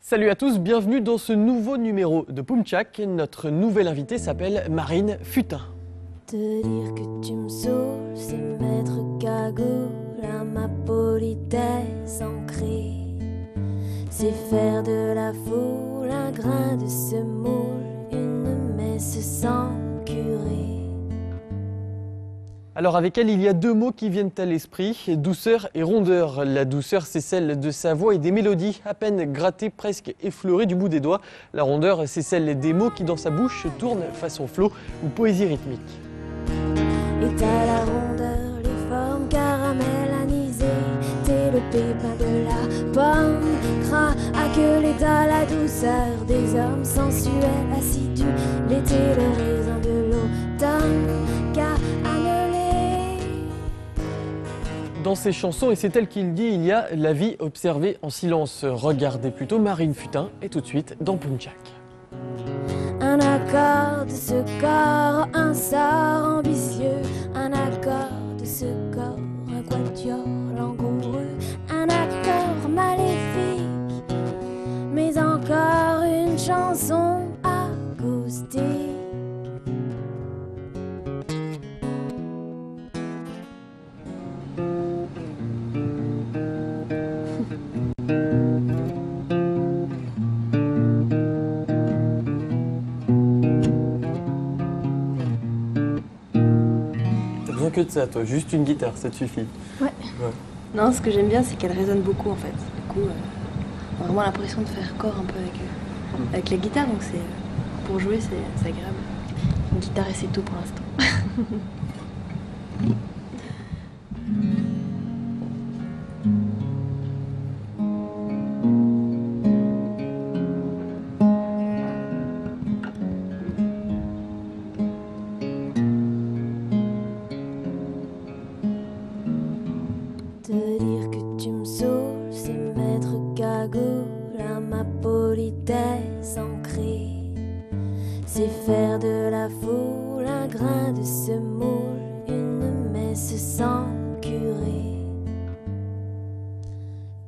Salut à tous, bienvenue dans ce nouveau numéro de Poumtchak. Notre nouvelle invitée s'appelle Marine Futain. Te dire que tu me saoules, c'est mettre cagoule à ma politesse ancrée. C'est faire de la foule un grain de semoule, une messe sans curé. Alors avec elle, il y a deux mots qui viennent à l'esprit, douceur et rondeur. La douceur, c'est celle de sa voix et des mélodies, à peine grattées, presque effleurées du bout des doigts. La rondeur, c'est celle des mots qui dans sa bouche tournent façon flow ou poésie rythmique. Et t'as la rondeur, les formes caramélanisées, t'es le pépin de la pomme, craquelé, t'as la douceur des hommes sensuels, assidus, l'été, le raisin de l'automne, Dans ses chansons, et c'est elle qui le dit, il y a la vie observée en silence. Regardez plutôt Marine Futain, et tout de suite dans Poumtchak. Un accord de ce corps, un sort ambitieux, un accord de ce corps, un quatuor langoureux, un accord maléfique, mais encore une chanson acoustique. Que de ça, toi, juste une guitare, ça te suffit. Ouais. Non, ce que j'aime bien, c'est qu'elle résonne beaucoup en fait. Du coup, on a vraiment l'impression de faire corps un peu avec la guitare, donc pour jouer, c'est agréable. Une guitare et c'est tout pour l'instant. Te dire que tu me saoules, c'est mettre cagoule à ma politesse ancrée. C'est faire de la foule un grain de semoule, une messe sans curé.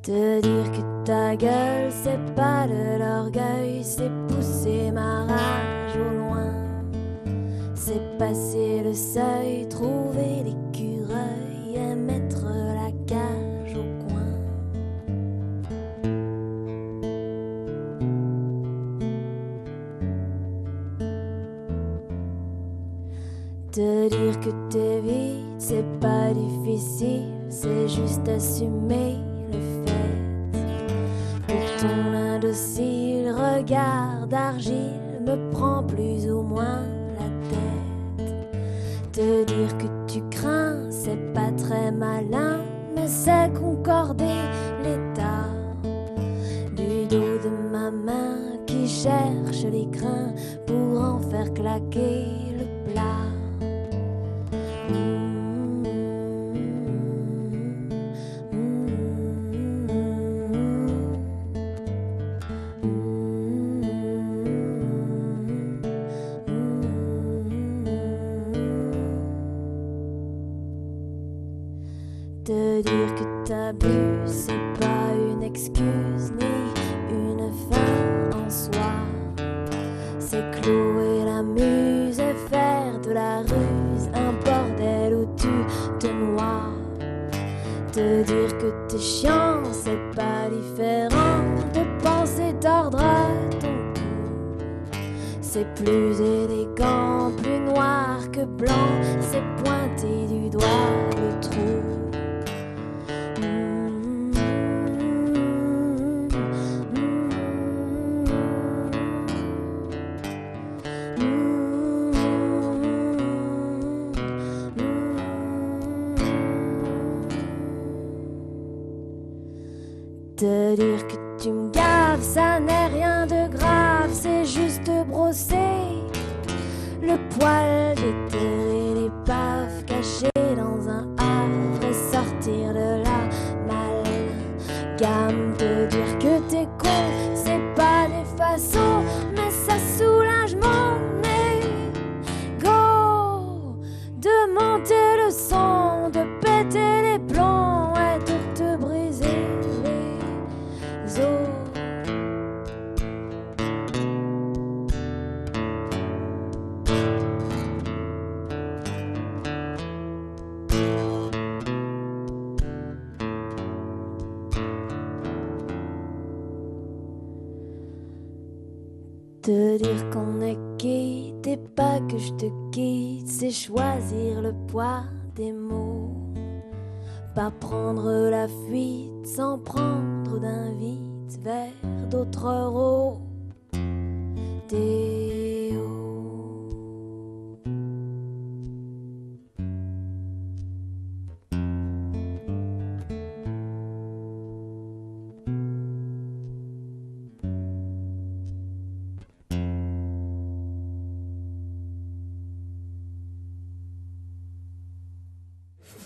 Te dire que ta gueule, c'est pas de l'orgueil, c'est pousser ma rage au loin. C'est passer le seuil, trouver l'écureuil et mettre la cage au coin. Te dire que t'es vide, c'est pas difficile, c'est juste assumer le fait que ton indocile regard d'argile me prend plus ou moins la tête. Te dire que tu crains, c'est pas très malin, mais c'est concorder l'état du dos de ma main qui cherche les grains pour en faire claquer le plat. Te dire que t'as bu, c'est pas une excuse ni une fin en soi. C'est clouer la muse et faire de la ruse un bordel où tu te noies. Te dire que t'es chiant, c'est pas différent de penser tordre ton cou. C'est plus élégant, plus noir que blanc, c'est pointer du doigt le trou. Te dire que tu me gaves, ça n'est rien de grave, c'est juste brosser le poil, déterrer l'épave cachée dans un havre et sortir de l'amalgame. Te dire que t'es con, c'est pas des façons, mais ça soulage mon ego de monter le son, de péter les plombs et de te briser les os. Te dire qu'on est quitte et pas que je te quitte, c'est choisir le poids des mots. Pas prendre la fuite sans prendre d'invite vers d'autres rôles.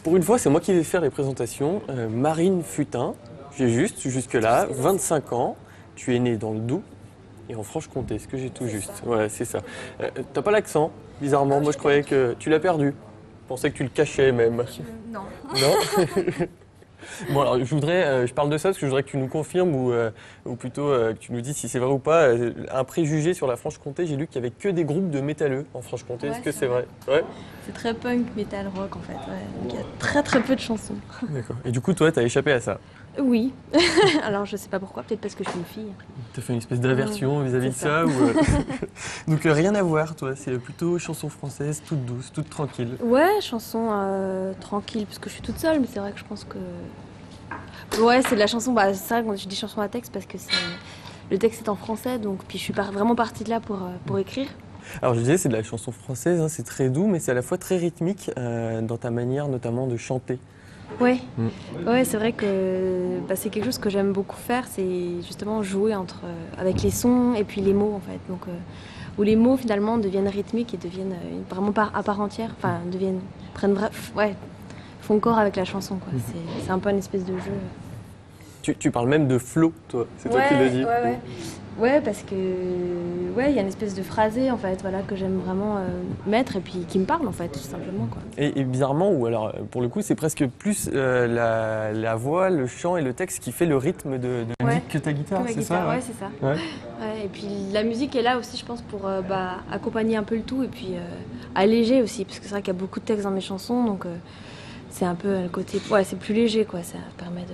Pour une fois, c'est moi qui vais faire les présentations. Marine Futain, j'ai juste, jusque-là, 25 ans. Tu es née dans le Doubs et en Franche-Comté, est-ce que j'ai tout juste? Ouais, c'est ça. T'as pas l'accent, bizarrement. Moi, je croyais que tu l'as perdu. Je pensais que tu le cachais même. Non. Non. Bon, alors, je parle de ça parce que je voudrais que tu nous confirmes ou plutôt que tu nous dises si c'est vrai ou pas. Un préjugé sur la Franche-Comté, j'ai lu qu'il n'y avait que des groupes de métalleux en Franche-Comté. Ouais, est-ce que c'est c'est vrai? Ouais. C'est très punk, metal, rock en fait. Ouais. Donc il y a très très peu de chansons. D'accord. Et du coup, toi, t'as échappé à ça. Oui. Alors je sais pas pourquoi, peut-être parce que je suis une fille. T'as fait une espèce d'aversion vis-à-vis de c'est ça, ou Donc rien à voir, toi. C'est plutôt chanson française, toute douce, toute tranquille. Ouais, chanson tranquille, parce que je suis toute seule, mais c'est vrai que je pense que... Ouais, c'est de la chanson, bah, c'est vrai que je dis chanson à texte parce que le texte est en français, donc puis je suis vraiment partie de là pour écrire. Alors je disais, c'est de la chanson française, hein, c'est très doux, mais c'est à la fois très rythmique dans ta manière notamment de chanter. Ouais, ouais, c'est vrai que c'est quelque chose que j'aime beaucoup faire, c'est justement jouer avec les sons et puis les mots en fait. Donc, où les mots finalement deviennent rythmiques et deviennent vraiment à part entière, enfin font corps avec la chanson quoi. C'est un peu une espèce de jeu. Tu parles même de flow, toi, c'est toi qui le dis. Ouais, parce que il y a une espèce de phrasé en fait, voilà, que j'aime vraiment mettre et puis qui me parle en fait, tout simplement quoi. Et bizarrement, ou alors pour le coup, c'est presque plus la voix, le chant et le texte qui fait le rythme de la musique que ta guitare, c'est ça? Ouais, c'est ça. Ouais. Ouais, et puis la musique est là aussi, je pense, pour accompagner un peu le tout et puis alléger aussi, parce que c'est vrai qu'il y a beaucoup de textes dans mes chansons, donc c'est un peu le côté, c'est plus léger quoi, ça permet de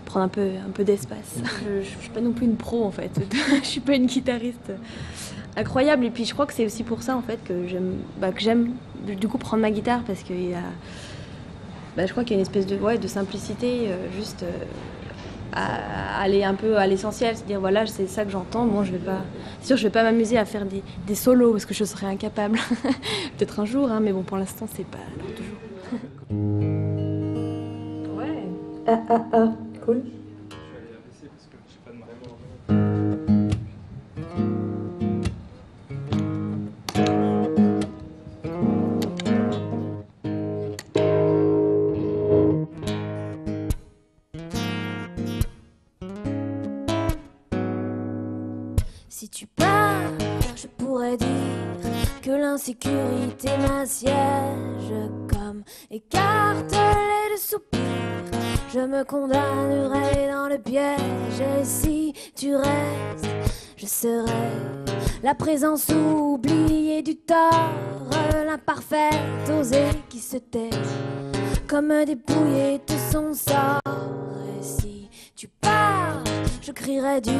prendre un peu d'espace. Je suis pas non plus une pro en fait, je suis pas une guitariste incroyable et puis je crois que c'est aussi pour ça en fait que j'aime du coup prendre ma guitare parce que je crois qu'il y a une espèce de simplicité, juste à aller un peu à l'essentiel, c'est dire voilà c'est ça que j'entends, bon c'est sûr je vais pas m'amuser à faire des solos parce que je serais incapable, peut-être un jour, hein, mais bon pour l'instant c'est pas l'heure du jour. Ouais. Cool. Si tu pars, je pourrais dire que l'insécurité m'assiège comme écartelé de soupirs. Je me condamnerai dans le piège et si tu restes, je serai la présence oubliée du tort, l'imparfait osé qui se tait comme dépouillé de son sort. Et si tu pars, je crierai dur,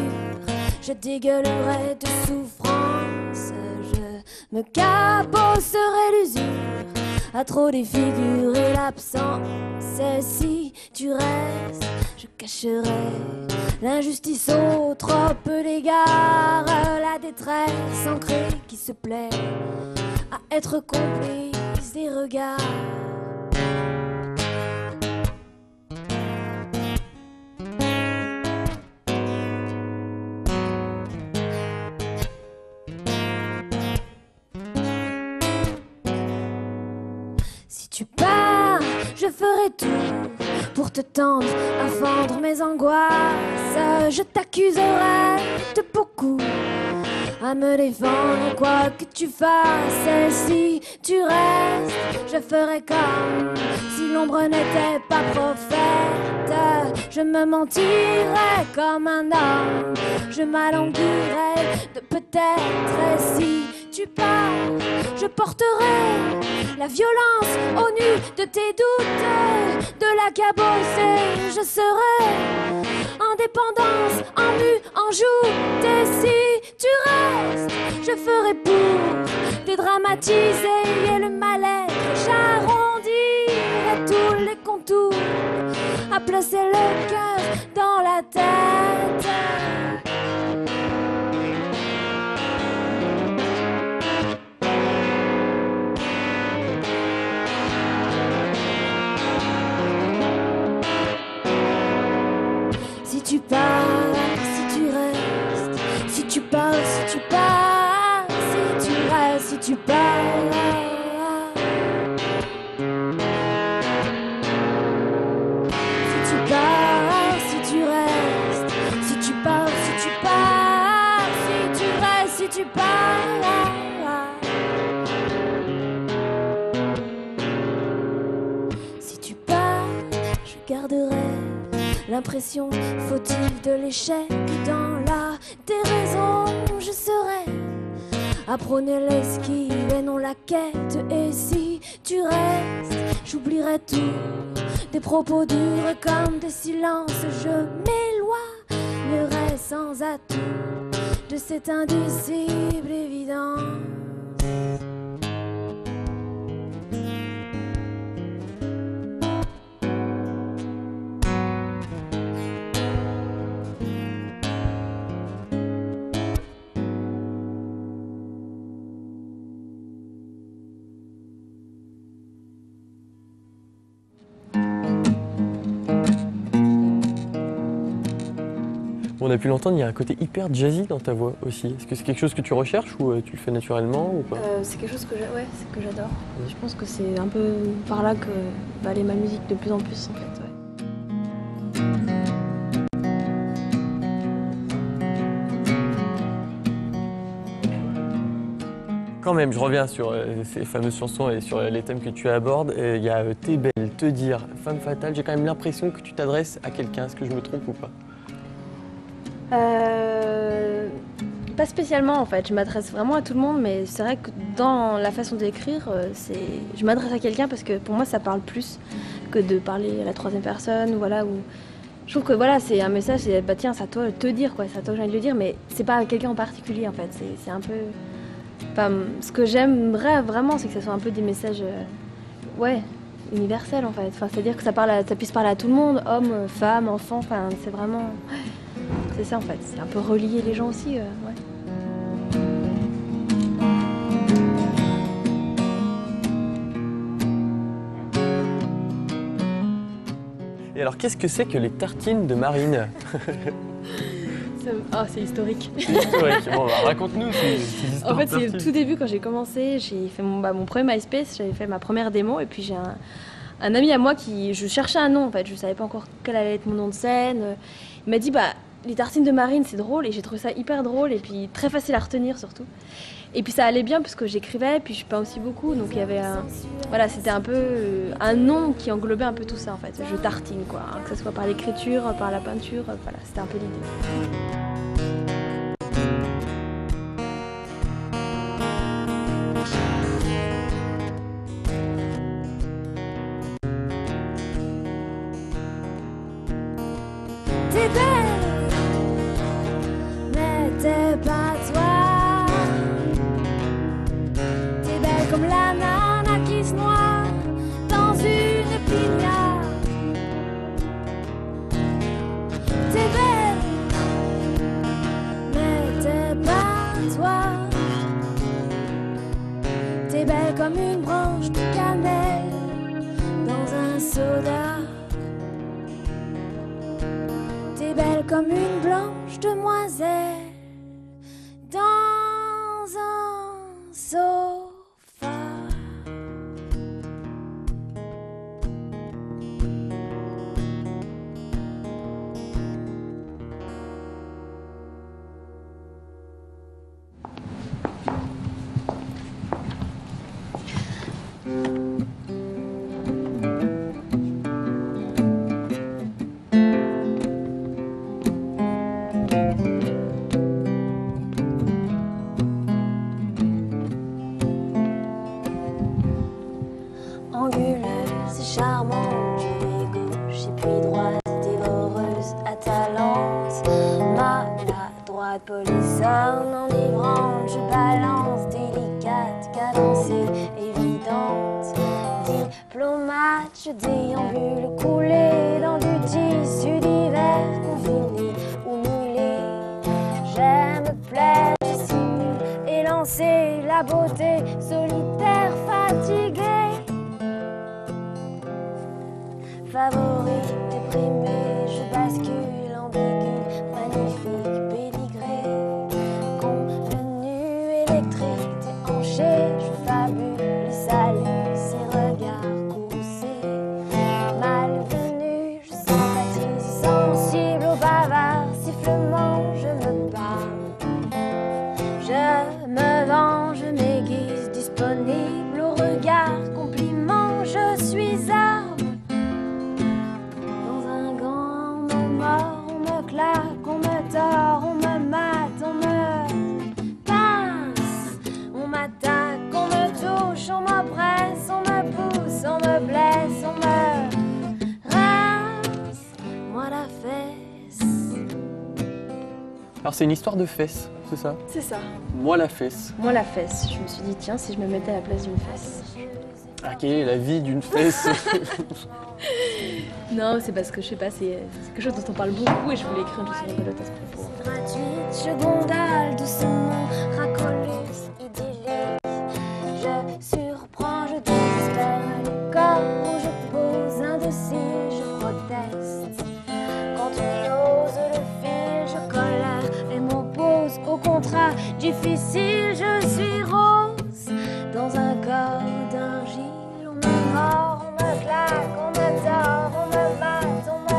je dégueulerai de souffrance, je me cabosserai l'usure à trop défigurer l'absence. Et si tu restes, je cacherai l'injustice au trop peu d'égards, la détresse ancrée qui se plaît à être complice des regards. Si tu pars, je ferai tout pour te tendre à fendre mes angoisses. Je t'accuserai de beaucoup à me défendre quoi que tu fasses. Et si tu restes, je ferai comme si l'ombre n'était pas prophète. Je me mentirai comme un homme, je m'alanguirai de peut-être. Et si tu pars, je porterai la violence au nu de tes doutes, de la cabosse. Je serai en dépendance, en mu, en joute. Et si tu restes, je ferai pour dédramatiser le mal-être. J'arrondirai tous les contours, à placer le cœur dans la tête. Si tu pars, si tu restes, si tu pars, si tu pars, si tu restes, si tu pars. Si tu pars, si tu restes, si tu pars, si tu pars, si tu restes, si tu pars. Si tu pars, je garderai l'impression fautive de l'échec. Dans la déraison, je serai à prôner l'esquive et non la quête. Et si tu restes, j'oublierai tout, des propos durs comme des silences. Je m'éloignerai sans atout de cette indicible évidence. On a pu l'entendre, il y a un côté hyper jazzy dans ta voix aussi. Est-ce que c'est quelque chose que tu recherches ou tu le fais naturellement ou pas? C'est quelque chose que j'adore. Je pense que c'est un peu par là que va aller ma musique de plus en plus en fait. Ouais. Quand même, je reviens sur ces fameuses chansons et sur les thèmes que tu abordes. Il y a T'es belle, Te dire, Femme fatale. J'ai quand même l'impression que tu t'adresses à quelqu'un. Est-ce que je me trompe ou pas? Pas spécialement en fait, je m'adresse vraiment à tout le monde, mais c'est vrai que dans la façon d'écrire, je m'adresse à quelqu'un parce que pour moi ça parle plus que de parler à la troisième personne, voilà, où je trouve que voilà, c'est un message, c'est bah tiens, c'est à toi de te dire quoi, c'est à toi que j'ai envie de le dire, mais c'est pas à quelqu'un en particulier en fait, c'est un peu... Enfin, ce que j'aimerais vraiment, c'est que ça soit un peu des messages, ouais, universels en fait, enfin, c'est-à-dire que ça puisse parler à tout le monde, hommes, femmes, enfants, enfin, c'est vraiment... C'est ça en fait, c'est un peu relier les gens aussi, ouais. Et alors, qu'est-ce que c'est que les tartines de Marine? Oh, c'est historique. Historique. Bon, bah, raconte-nous ces histoires. En fait, c'est tartines. le tout début quand j'ai commencé, j'ai fait mon premier MySpace, j'avais fait ma première démo et puis j'ai un ami à moi je cherchais un nom en fait, je savais pas encore quel allait être mon nom de scène. Il m'a dit bah les tartines de Marine c'est drôle et j'ai trouvé ça hyper drôle et puis très facile à retenir surtout. Et puis ça allait bien parce que j'écrivais, puis je peins aussi beaucoup, donc il y avait voilà, c'était un peu un nom qui englobait un peu tout ça en fait. Je tartine quoi, hein, que ce soit par l'écriture, par la peinture, voilà, c'était un peu l'idée. T'es belle, mais t'es pas toi. T'es belle comme la nana qui se noie dans une pignade. T'es belle, mais t'es pas toi. T'es belle comme une branche de cannelle dans un soda. T'es belle comme une blanche demoiselle dans un sofa. Anguleuse et charmante, je vais gauche et puis droite, dévoreuse, atalante, maladroite, polissarde, je déambule couler dans du tissu d'hiver confiné ou moulé. J'aime me plaire, je simule élancer la beauté solitaire fatiguée. Favori, déprimé, je bascule ambigu, magnifique, pédigré. Convenu, électrique, déhanché, je fabule, salue, ses regards courroucés. Malvenu, je sympathise, sensible au bavard, sifflement, je me parle. Je me vends, je m'aiguise, disponible au regard, compliment, je suis arme. On me tord, on me mate, on me pince, on m'attaque, on me touche, on m'oppresse, on me pousse, on me blesse, on me rince, moi la fesse. Alors c'est une histoire de fesses, c'est ça? C'est ça. Moi la fesse. Moi la fesse, je me suis dit tiens si je me mettais à la place d'une fesse. Ah, quelle est la vie d'une fesse? Non, c'est parce que je sais pas, c'est quelque chose dont on parle beaucoup et je voulais écrire une chanson rigolote à ce propos. Gratuite, je gondole doucement, racoleuse, idyllique. Je surprends, je désespère le corps où je pose indocile, je proteste. Quand tu oses le fil, je colère et m'oppose au contrat difficile. Je suis rose dans un corps d'argile. On me mord, on me claque, on me tord, on me mate, on me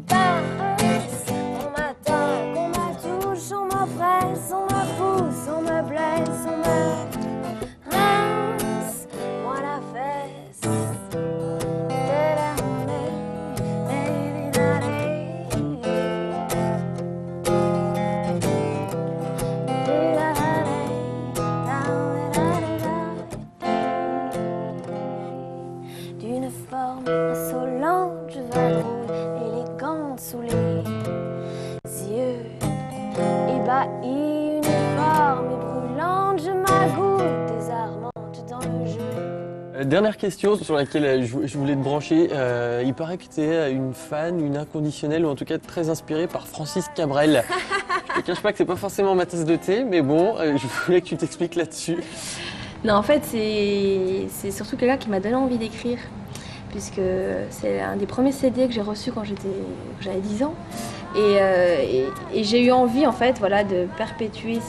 pince, on m'attaque, on me touche, on m'oppresse, on me pousse, on me blesse, on me rince, moi la fesse. D'une forme insolente, je vadrouille, élégante sous les yeux ébahis, uniforme et brûlante, je m'agoutte, désarmante dans le jeu. Dernière question sur laquelle je voulais te brancher. Il paraît que tu es une fan, une inconditionnelle, ou en tout cas très inspirée par Francis Cabrel. Je te cache pas que c'est pas forcément ma tasse de thé, mais bon, je voulais que tu t'expliques là-dessus. Non, en fait, c'est surtout quelqu'un qui m'a donné envie d'écrire, puisque c'est un des premiers CD que j'ai reçu quand j'avais 10 ans. Et j'ai eu envie, en fait, voilà, de perpétuer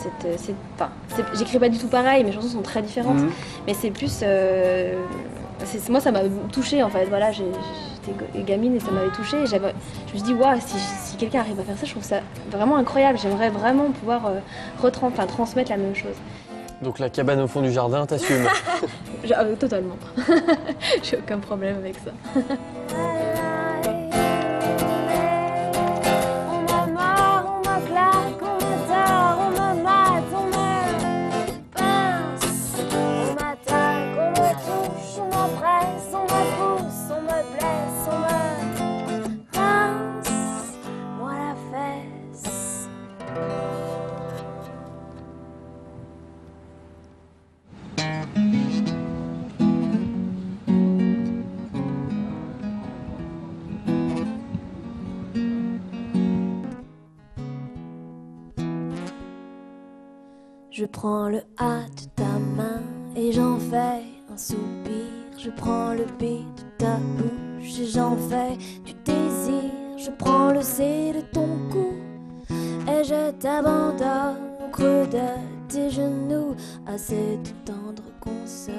j'écris pas du tout pareil, mes chansons sont très différentes, mais c'est plus... moi, ça m'a touchée, en fait, voilà, j'étais gamine et ça m'avait touchée. Je me suis dit, waouh, si quelqu'un arrive à faire ça, je trouve ça vraiment incroyable. J'aimerais vraiment pouvoir transmettre la même chose. Donc la cabane au fond du jardin, t'assumes? Totalement. J'ai aucun problème avec ça. On me mord, on me claque, on me tord, on me mate, on me pince, on m'attaque, on me touche, on m'oppresse, on me pousse, on me blesse, on me rince, moi la fesse. Je prends le A de ta main et j'en fais un soupir. Je prends le B de ta bouche et j'en fais du désir. Je prends le C de ton cou et je t'abandonne au creux de tes genoux à cette tendre console.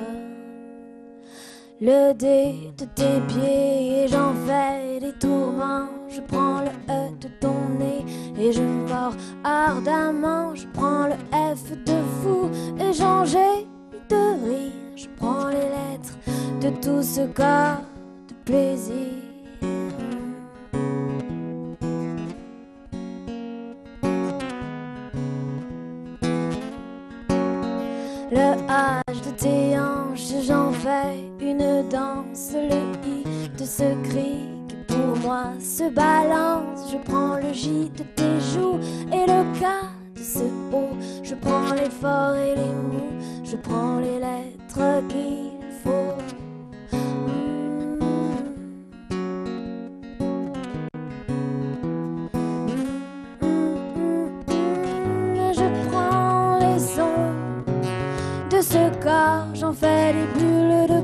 Le D de tes pieds et j'en fais des tourments. Je prends le E de ton nez et je mords ardemment. Je prends le F de fou et j'en gémis de rire. Je prends les lettres de tout ce corps de plaisir. Le H de tes hanches, j'en fais une danse. Le I de ce cri qui pour moi se balance. Je prends le J de tes joues et le K de ce O. Je prends les forts et les mous, je prends les lettres qu'il faut. ce corps, j'en fais des bulles de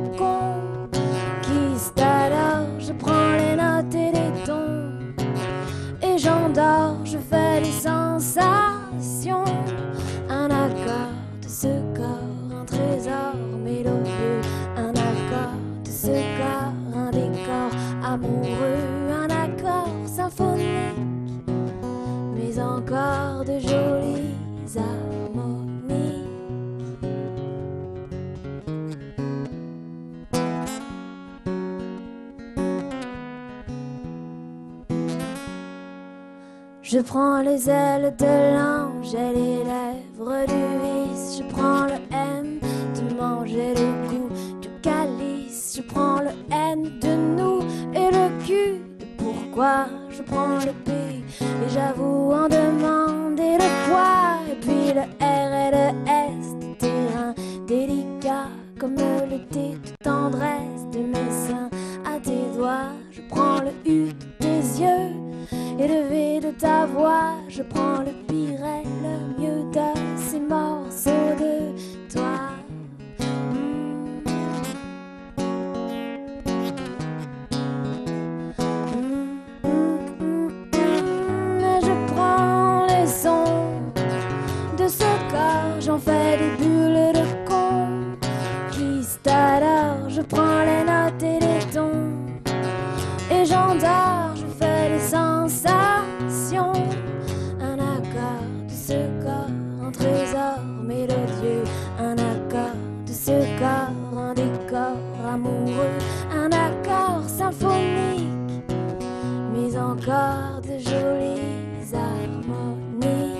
conquistador. Je prends les notes et les tons et j'endors, je fais des sensations. Un accord de ce corps, un trésor mélodieux. Un accord de ce corps, un décor amoureux. Un accord symphonique, mais encore de jolies harmonies. Je prends les ailes de l'ange et les lèvres du vice. Je prends le M de manger le goût du calice. Je prends le N de nous et le Q de pourquoi. Je prends le P et j'avoue en demander le poids. Et puis le R et le S de terrain délicat comme le T de tendresse de mes seins à tes doigts. Je prends le U de tes yeux et le V de ta voix. Je prends le pire et le mieux de ces morceaux de toi. Je prends les sons de ce corps, j'en fais des bulles de conquistador. Je prends les notes et les tons et j'endors, je fais des sensations. Un accord de ce corps, un trésor mélodieux. Un accord de ce corps, un décor amoureux. Un accord symphonique, mais encore de jolies harmonies.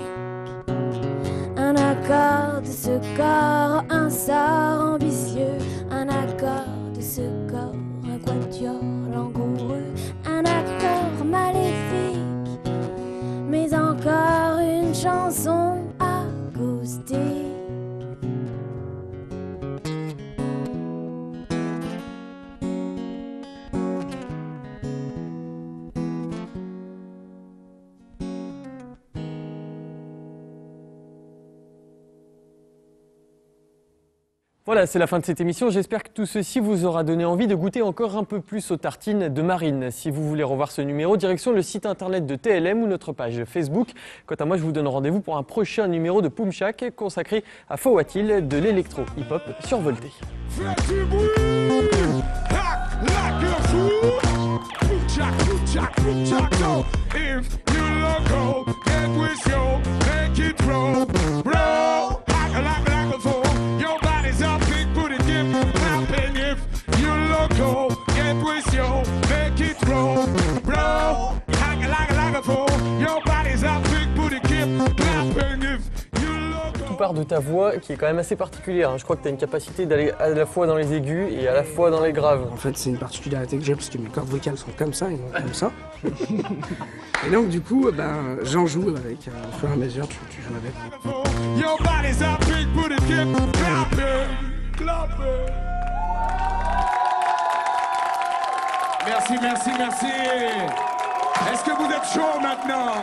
Un accord de ce corps, un sort ambitieux. Un accord de ce corps, un quatuor langoureux. Un accord maléfique, mais encore une chanson acoustique. Voilà, c'est la fin de cette émission. J'espère que tout ceci vous aura donné envie de goûter encore un peu plus aux tartines de Marine. Si vous voulez revoir ce numéro, direction le site internet de TLM ou notre page Facebook. Quant à moi, je vous donne rendez-vous pour un prochain numéro de Poum Shack consacré à Fawattil, de l'électro hip-hop survolté. Tout part de ta voix qui est quand même assez particulière. Je crois que tu as une capacité d'aller à la fois dans les aigus et à la fois dans les graves. En fait, c'est une particularité que j'ai parce que mes cordes vocales sont comme ça et non comme ça. Et donc, du coup, j'en joue avec. Au fur et à mesure, tu joues avec. Merci, merci, merci. Est-ce que vous êtes chaud maintenant?